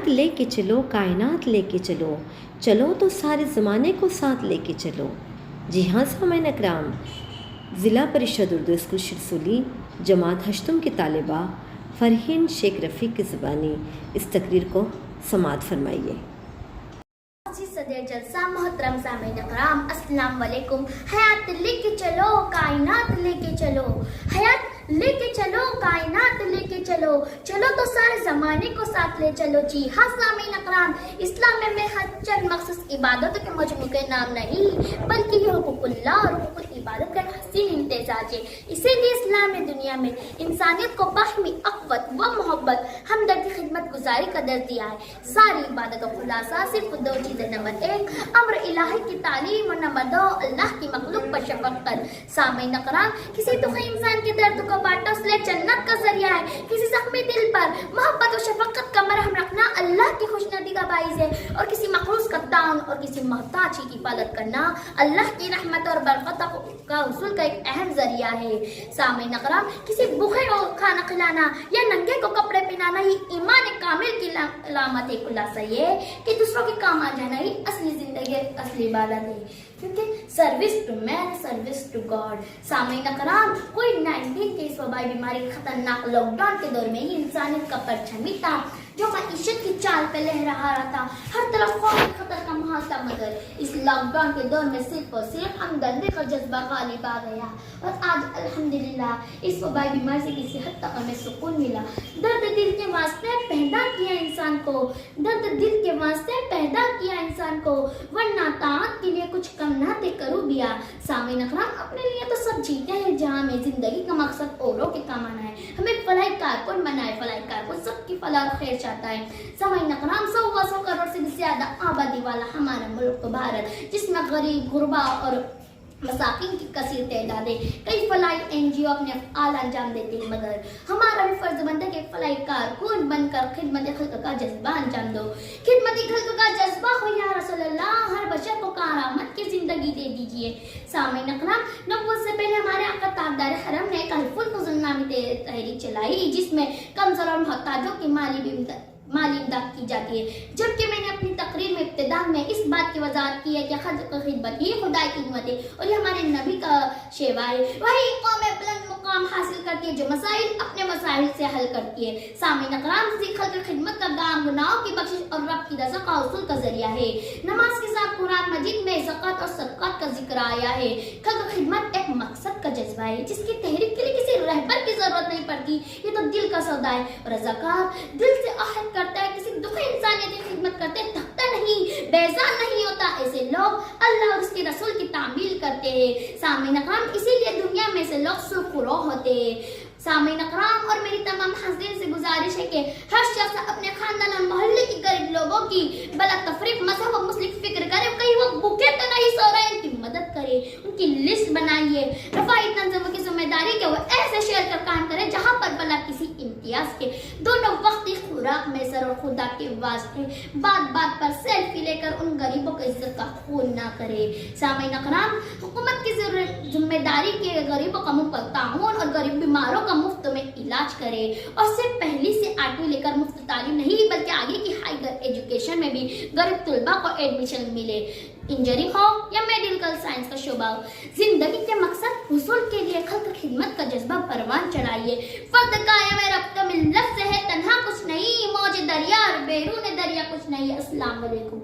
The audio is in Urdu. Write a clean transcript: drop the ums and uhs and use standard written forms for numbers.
لے کے چلو، کائنات لے کے چلو، چلو تو سارے زمانے کو ساتھ لے کے چلو۔ جی ہاں سامعین اکرام، ضلع پریشد اردو اسکول شرسولی جماعت ہشتم کی طالبہ فرحین شیخ رفیق کی زبانی اس تقریر کو سماعت فرمائیے۔ صدر جلسہ محترم سامعین اکرام، السلام علیکم۔ حیات لے کے چلو، کائنات لے کے چلو، حیات لے کے چلو، کائنات لے کے چلو، چلو تو سارے زمانے کو ساتھ لے چلو۔ جی ہاں سامعین اکرام، اسلام میں حج چند مخصوص عبادتوں کے مجموعے کے نام نہیں بلکہ یہ حقوق اللہ اور حقوق عبادت کا حسین امتزاج ہے۔ اسی لیے اسلام میں دنیا میں انسانیت کو باہمی اخوت و محبت، ہمدردی، خدمت گزاری کا درس دیا ہے۔ ساری عبادت کا خلاصہ صرف دو چیزیں، نمبر 1 امر الہی کی تعلیم اور نمبر 2 اللہ کی مخلوق پر شفقت۔ سامعین اکرام، کسی دکھی انسان کے درد کو بانٹنا اس لیے جنت کا ذریعہ ہے۔ کسی زخمی دل پر محبت و شفقت کا مرہم رکھنا اللہ کی خوشنودی کا باعث ہے، اور کسی مخلوق کا تعاون اور کسی محتاج کی حفاظت کرنا اللہ کی رحمت اور برکت کا حصول کا ایک اہم ذریعہ ہے۔ سامعین اکرام، کسی بھوکے کو کھانا کھلانا یا ننگے کو کپڑے پہنانا ہی ایمان کامل کی علامت ہے۔ خلاصہ یہ ہے کہ دوسروں کے کام آ جانا ہی اصلی زندگی، اصلی عبادت ہے، کیونکہ service to man, service to God. سامعین اکرام، کووڈ-19 کے اس وبائی بیماری کے خطرناک لاک ڈاؤن کے دور میں ہی انسانیت کا پرچم ہی تھا جو معیشت کی چال پہ لہرا رہا تھا۔ ہر طرف خوف خطر کا ماحول تھا، مگر اس لاک ڈاؤن کے دور میں صرف اور صرف ہمدردی کا جذبہ غالب آ گیا، اور آج الحمدللہ اس وبائی بیماری سے کسی حد تک ہمیں سکون ملا۔ درد دل کے واسطے پیدا کیا انسان کو، درد دل کے واسطے پیدا کیا انسان کو، ورنہ طاعت کے لیے کچھ کم نہ دے کرو بیا۔ سامعین اکرام، اپنے لیے تو سب جیتے ہیں جہاں میں زندگی کا مقصد اوروں کے کام آنا ہے۔ ہمیں فلاحی کارکن بنائے، فلاحی کارکن سب کی فلاح اور خیر چاہتا ہے۔ سامعین اکرام، 100 کروڑ سے بھی زیادہ آبادی والا ہمارا ملک بھارت، جس میں غریب، غربا اور مساکین کی کثیر تعداد ہے، کئی فلاحی NGO اپنے افعال انجام دیتے ہیں، مگر ہمارا بھی فرض بنتا ہے کہ فلاحی کارکن بن کر خدمت خلق کا جذبہ انجام دو۔ خدمت خلق کا جذبہ ہو یا رسول اللہ، ہر بشر کو کارآمد کی زندگی دے دیجیے۔ سامعین اکرام، نبوت سے پہلے ہمارے آقا تاجدار حرم نے ایک حلف الفضل نامی تحریک چلائی، جس میں کمزور اور محتاجوں کی مالی امداد کی جاتی ہے، جبکہ میں نے اپنی تقریر میں ابتدا میں اس بات کی وضاحت کی ہے کہ خدمت ہی خدا کی خدمت ہے، اور یہ ہمارے نبی کا شیوا ہے۔ وہی قوم بلند مقام حاصل کرتی ہے جو مسائل اپنے مسائل سے حل کرتی ہے۔ سامعین اکرام، خلق خدمت کا کام گناہوں کی بخشش اور رب کی رضا کا حصول کا ذریعہ ہے۔ نماز کے ساتھ قرآن مجید میں زکوٰۃ اور صدقات کا ذکر آیا ہے۔ خلق خدمت ایک مقصد کا جذبہ ہے جس کی تحریک کے لیے کسی رہبر کی ضرورت نہیں پڑتی، یہ تو دل کا سودا ہے، اور رضاکار دل سے عہد کرتا ہے، کسی دکھی انسانیت کی خدمت کرتے تھکتا نہیں، بیزار نہیں ہوتا۔ ایسے لوگ اللہ اور اس کے رسول کی تعمیل کرتے ہیں۔ سامعین اکرام، اسی لیے دنیا میں سے لوگ سرخرو ہوتے ہیں۔ سامعین اکرام، اور میری تمام حاضرین سے گزارش ہے کہ ہر شخص اپنے خاندان اور محلے کے غریب لوگوں کی بلا تفریق مذہب و مسلک فکر کرے، کہیں وہ بھوکے تو نہیں سو رہے، ان کی مدد کرے، ان کی لسٹ بنائیے۔ رفاہی تنظیموں کی ذمہ داری کہ وہ ایسے شیلٹر قائم کرے جہاں پر بلا کسی امتیاز کے دونوں وقتی خوراک میسر اور خدا کے واسطے بات بات پر سیلفی لے کر ان غریبوں کو عزت کا خون نہ کرے۔ سامعین اکرام، حکومت کی ذمہ داری کہ غریبوں کا مفت تعاون اور غریب بیماروں کا مفت میں علاج کرے، اور صرف پہلی سے 8ویں لے کر مفت تعلیم نہیں بلکہ آگے کی ہائر ایجوکیشن میں بھی غریب طلباء کو ایڈمیشن ملے، انجینئرنگ ہو یا میڈیکل سائنس کا شعبہ ہو۔ زندگی کے مقصد حصول کے لیے خلق خدمت کا جذبہ پروان چڑھائیے۔ فرد قائم ہے، ربط ملت سے ہے، تنہا کچھ نہیں، موج دریا اور بیرون دریا کچھ نہیں۔ السلام علیکم۔